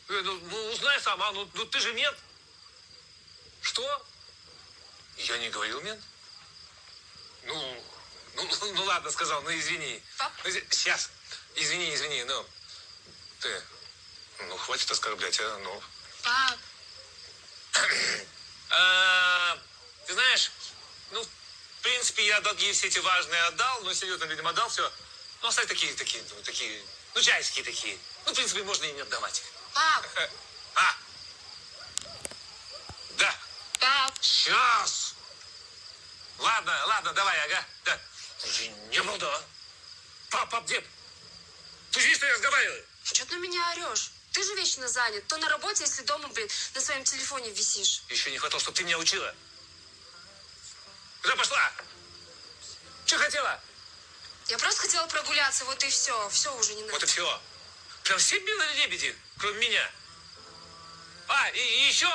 Ну, узнай сама. Ну, ты же мент. Что? Я не говорил мент. Ну, ладно, сказал, ну, извини. Пап? Сейчас. Извини, ну. Ты. Ну, хватит оскорблять, а, ну. Пап. Ты знаешь, ну, в принципе, я долги все эти важные отдал, но серьезно, видимо, отдал все. Ну, остались такие, ну, чайские такие. Ну, в принципе, можно и не отдавать. Пап. Да. Пап. Сейчас. Ладно, давай, ага. Да. Не буду, а. Пап, дед. Ты же что я разговариваю? Что ты на меня орешь? Ты же вечно занят. То на работе, если дома, на своем телефоне висишь. Еще не хватало, чтобы ты меня учила. Куда пошла? Что хотела? Я просто хотела прогуляться, вот и все. Все уже не надо. Вот и все. Прям все белые лебеди, кроме меня. И еще.